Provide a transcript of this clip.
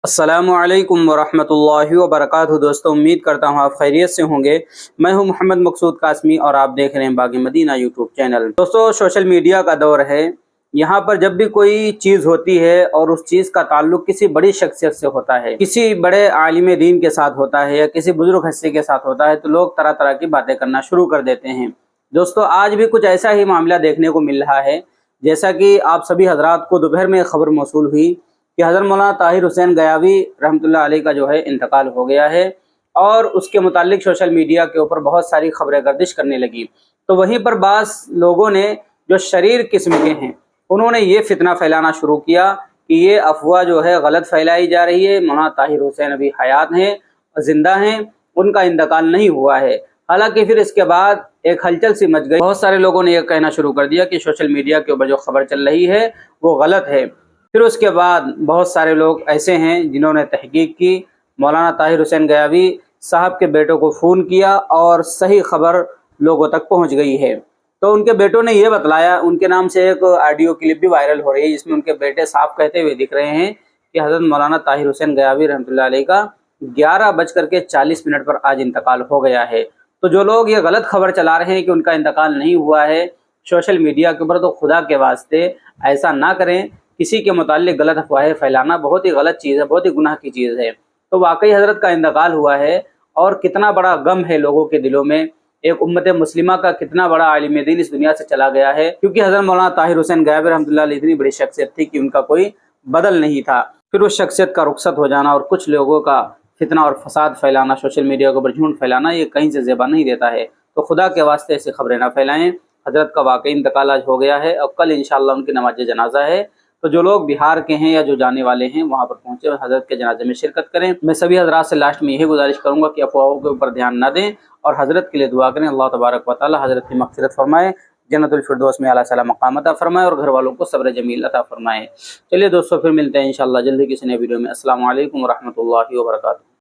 अस्सलामुअलैकुम वरहमतुल्लाहि वबरकातुहू। दोस्तों, उम्मीद करता हूँ आप खैरियत से होंगे। मैं हूँ मोहम्मद मकसूद कासमी और आप देख रहे हैं बागी मदीना यूट्यूब चैनल। दोस्तों, सोशल मीडिया का दौर है। यहाँ पर जब भी कोई चीज़ होती है और उस चीज़ का ताल्लुक किसी बड़ी शख्सियत से होता है, किसी बड़े आलिम दीन के साथ होता है या किसी बुजुर्ग हस्ती के साथ होता है, तो लोग तरह तरह की बातें करना शुरू कर देते हैं। दोस्तों, आज भी कुछ ऐसा ही मामला देखने को मिल रहा है। जैसा कि आप सभी हजरात को दोपहर में खबर मौसूल हुई कि हज़रत मौलाना ताहिर हुसैन गयावी रहमतुल्लाह अलैह का जो है इंतकाल हो गया है, और उसके मुतालिक सोशल मीडिया के ऊपर बहुत सारी खबरें गर्दिश करने लगी। तो वहीं पर बाज़ लोगों ने जो शरीर किस्म के हैं, उन्होंने ये फितना फैलाना शुरू किया कि ये अफवाह जो है गलत फैलाई जा रही है, मौलाना ताहिर हुसैन अभी हयात हैं, ज़िंदा हैं, उनका इंतकाल नहीं हुआ है। हालांकि फिर इसके बाद एक हलचल सी मच गई। बहुत सारे लोगों ने यह कहना शुरू कर दिया कि सोशल मीडिया के ऊपर जो खबर चल रही है वो गलत है। फिर उसके बाद बहुत सारे लोग ऐसे हैं जिन्होंने तहकीक की, मौलाना ताहिर हुसैन गयावी साहब के बेटों को फ़ोन किया और सही खबर लोगों तक पहुंच गई है। तो उनके बेटों ने यह बतलाया, उनके नाम से एक ऑडियो क्लिप भी वायरल हो रही है जिसमें उनके बेटे साफ कहते हुए दिख रहे हैं कि हज़रत मौलाना ताहिर हुसैन गयावी रहमतुल्लाह अलैह का 11:40 पर आज इंतकाल हो गया है। तो जो लोग ये गलत खबर चला रहे हैं कि उनका इंतकाल नहीं हुआ है सोशल मीडिया के ऊपर, तो खुदा के वास्ते ऐसा ना करें। किसी के मुताल्लिक गलत अफवाहें फैलाना बहुत ही गलत चीज़ है, बहुत ही गुनाह की चीज़ है। तो वाकई हज़रत का इंतकाल हुआ है और कितना बड़ा गम है लोगों के दिलों में। एक उम्मत मुस्लिमा का कितना बड़ा आलिम दीन इस दुनिया से चला गया है, क्योंकि हज़रत मौलाना ताहिर हुसैन गयावी रहमतुल्लाह अलैह इतनी बड़ी शख्सियत थी कि उनका कोई बदल नहीं था। फिर उस शख्सियत का रुखसत हो जाना और कुछ लोगों का फितना और फसाद फैलाना, सोशल मीडिया के ऊपर झूठ फैलाना, ये कहीं से ज़ेबा नहीं देता है। तो खुदा के वास्ते ऐसी खबरें ना फैलाएं। हज़रत का वाकई इंतकाल आज हो गया है और कल इंशाअल्लाह उनकी नमाज जनाजा है। तो जो लोग बिहार के हैं या जो जाने वाले हैं वहाँ पर पहुँचे और हज़रत के जनाजे में शिरकत करें। मैं सभी हज़रात से लास्ट में यही गुजारिश करूँगा कि अफवाहों के ऊपर ध्यान ना दें और हज़रत के लिए दुआ करें। अल्लाह तबारक व तआला हज़रत की मग़फ़िरत फरमाए, जन्नतुल फिरदौस में आला सला मक़ाम अता फरमाए और घर वालों को सब्र जमील अता फरमाए। चलिए दोस्तों, फिर मिलते हैं इंशाअल्लाह जल्दी किसी नए वीडियो में। अस्सलामु अलैकुम व रहमतुल्लाहि व बरकातुहू।